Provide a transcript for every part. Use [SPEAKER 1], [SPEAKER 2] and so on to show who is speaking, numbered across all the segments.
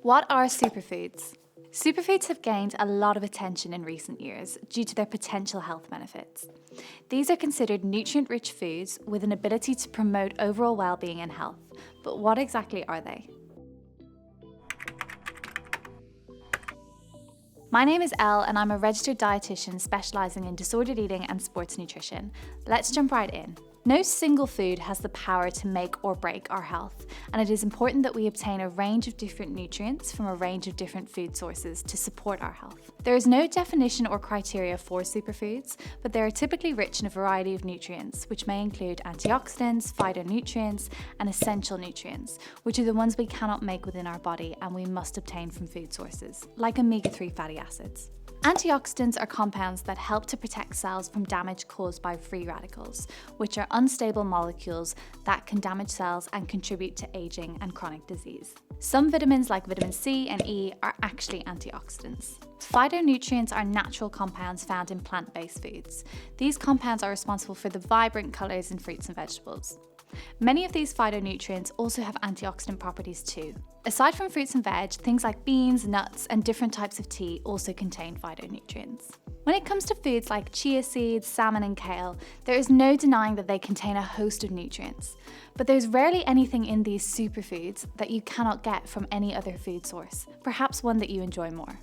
[SPEAKER 1] What are superfoods? Superfoods have gained a lot of attention in recent years due to their potential health benefits. These are considered nutrient-rich foods with an ability to promote overall well-being and health. But what exactly are they? My name is Elle and I'm a registered dietitian specialising in disordered eating and sports nutrition. Let's jump right in. No single food has the power to make or break our health, and it is important that we obtain a range of different nutrients from a range of different food sources to support our health. There is no definition or criteria for superfoods, but they are typically rich in a variety of nutrients, which may include antioxidants, phytonutrients, and essential nutrients, which are the ones we cannot make within our body and we must obtain from food sources, like omega-3 fatty acids. Antioxidants are compounds that help to protect cells from damage caused by free radicals, which are unstable molecules that can damage cells and contribute to aging and chronic disease. Some vitamins like vitamin C and E are actually antioxidants. Phytonutrients are natural compounds found in plant-based foods. These compounds are responsible for the vibrant colours in fruits and vegetables. Many of these phytonutrients also have antioxidant properties too. Aside from fruits and veg, things like beans, nuts, and different types of tea also contain phytonutrients. When it comes to foods like chia seeds, salmon, and kale, there is no denying that they contain a host of nutrients. But there's rarely anything in these superfoods that you cannot get from any other food source, perhaps one that you enjoy more.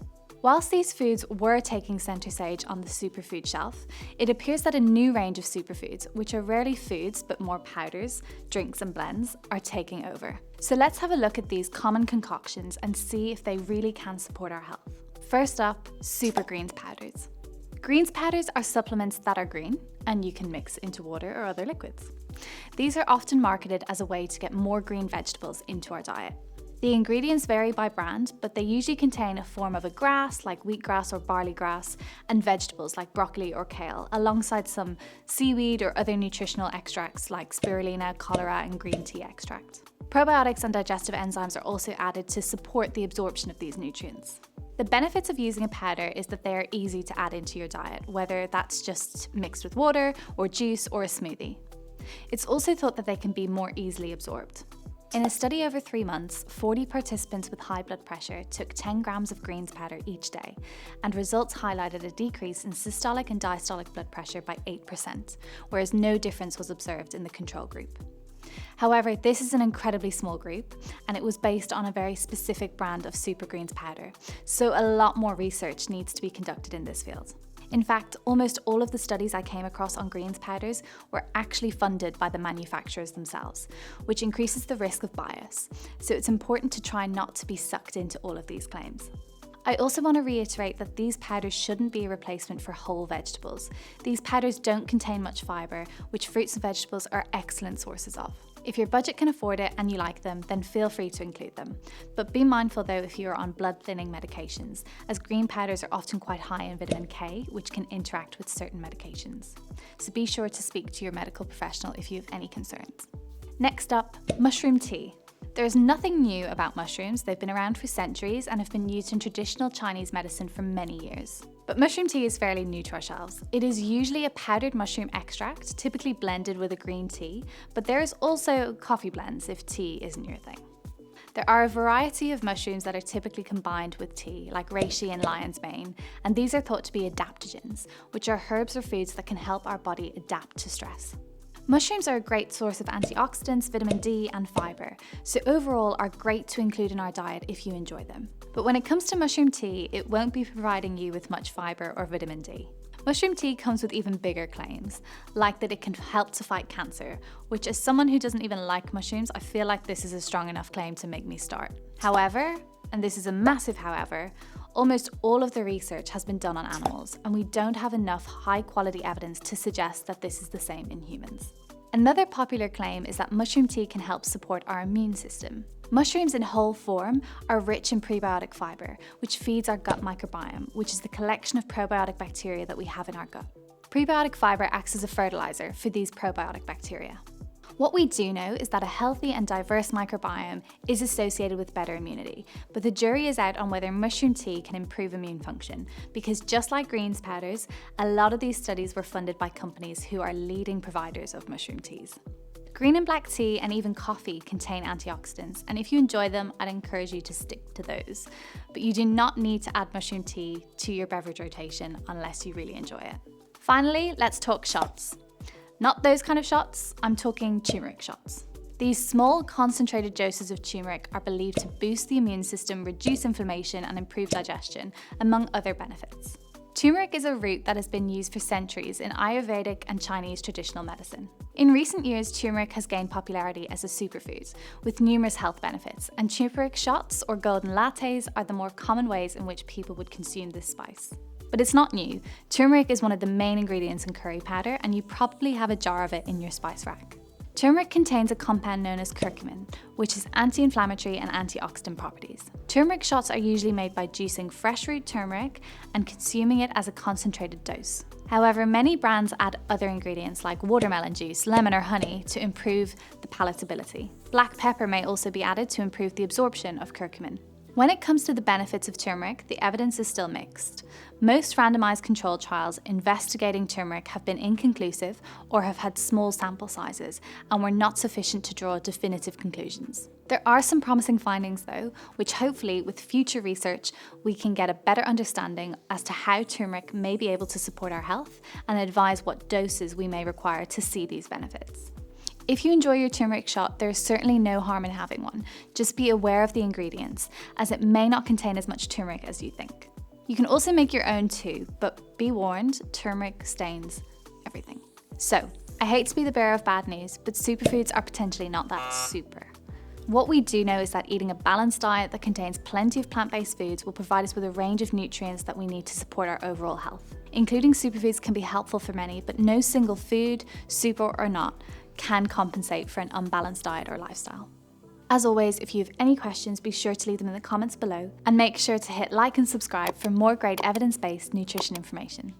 [SPEAKER 1] Whilst these foods were taking centre stage on the superfood shelf, it appears that a new range of superfoods, which are rarely foods but more powders, drinks and blends, are taking over. So let's have a look at these common concoctions and see if they really can support our health. First up, super greens powders. Greens powders are supplements that are green and you can mix into water or other liquids. These are often marketed as a way to get more green vegetables into our diet. The ingredients vary by brand, but they usually contain a form of a grass like wheatgrass or barley grass and vegetables like broccoli or kale, alongside some seaweed or other nutritional extracts like spirulina, cholera, and green tea extract. Probiotics and digestive enzymes are also added to support the absorption of these nutrients. The benefits of using a powder is that they are easy to add into your diet, whether that's just mixed with water or juice or a smoothie. It's also thought that they can be more easily absorbed. In a study over 3 months, 40 participants with high blood pressure took 10 grams of greens powder each day, and results highlighted a decrease in systolic and diastolic blood pressure by 8%, whereas no difference was observed in the control group. However, this is an incredibly small group, and it was based on a very specific brand of super greens powder, so a lot more research needs to be conducted in this field. In fact, almost all of the studies I came across on greens powders were actually funded by the manufacturers themselves, which increases the risk of bias. So it's important to try not to be sucked into all of these claims. I also want to reiterate that these powders shouldn't be a replacement for whole vegetables. These powders don't contain much fibre, which fruits and vegetables are excellent sources of. If your budget can afford it and you like them, then feel free to include them. But be mindful though if you are on blood thinning medications, as green powders are often quite high in vitamin K, which can interact with certain medications. So be sure to speak to your medical professional if you have any concerns. Next up, mushroom tea. There is nothing new about mushrooms. They've been around for centuries and have been used in traditional Chinese medicine for many years. But mushroom tea is fairly new to our shelves. It is usually a powdered mushroom extract, typically blended with a green tea, but there is also coffee blends if tea isn't your thing. There are a variety of mushrooms that are typically combined with tea, like reishi and lion's mane, and these are thought to be adaptogens, which are herbs or foods that can help our body adapt to stress. Mushrooms are a great source of antioxidants, vitamin D, and fibre, so overall are great to include in our diet if you enjoy them. But when it comes to mushroom tea, it won't be providing you with much fibre or vitamin D. Mushroom tea comes with even bigger claims, like that it can help to fight cancer, which as someone who doesn't even like mushrooms, I feel like this is a strong enough claim to make me start. However, and this is a massive however, almost all of the research has been done on animals, and we don't have enough high-quality evidence to suggest that this is the same in humans. Another popular claim is that mushroom tea can help support our immune system. Mushrooms in whole form are rich in prebiotic fibre, which feeds our gut microbiome, which is the collection of probiotic bacteria that we have in our gut. Prebiotic fibre acts as a fertilizer for these probiotic bacteria. What we do know is that a healthy and diverse microbiome is associated with better immunity, but the jury is out on whether mushroom tea can improve immune function, because just like greens powders, a lot of these studies were funded by companies who are leading providers of mushroom teas. Green and black tea and even coffee contain antioxidants, and if you enjoy them, I'd encourage you to stick to those. But you do not need to add mushroom tea to your beverage rotation unless you really enjoy it. Finally, let's talk shots. Not those kind of shots, I'm talking turmeric shots. These small, concentrated doses of turmeric are believed to boost the immune system, reduce inflammation, and improve digestion, among other benefits. Turmeric is a root that has been used for centuries in Ayurvedic and Chinese traditional medicine. In recent years, turmeric has gained popularity as a superfood, with numerous health benefits, and turmeric shots or golden lattes are the more common ways in which people would consume this spice. But it's not new. Turmeric is one of the main ingredients in curry powder, and you probably have a jar of it in your spice rack. Turmeric contains a compound known as curcumin, which has anti-inflammatory and antioxidant properties. Turmeric shots are usually made by juicing fresh root turmeric and consuming it as a concentrated dose. However, many brands add other ingredients like watermelon juice, lemon or honey to improve the palatability. Black pepper may also be added to improve the absorption of curcumin. When it comes to the benefits of turmeric, the evidence is still mixed. Most randomized controlled trials investigating turmeric have been inconclusive or have had small sample sizes and were not sufficient to draw definitive conclusions. There are some promising findings though, which hopefully with future research we can get a better understanding as to how turmeric may be able to support our health and advise what doses we may require to see these benefits. If you enjoy your turmeric shot, there is certainly no harm in having one. Just be aware of the ingredients, as it may not contain as much turmeric as you think. You can also make your own too, but be warned, turmeric stains everything. So, I hate to be the bearer of bad news, but superfoods are potentially not that super. What we do know is that eating a balanced diet that contains plenty of plant-based foods will provide us with a range of nutrients that we need to support our overall health. Including superfoods can be helpful for many, but no single food, super or not, can compensate for an unbalanced diet or lifestyle. As always, if you have any questions, be sure to leave them in the comments below and make sure to hit like and subscribe for more great evidence-based nutrition information.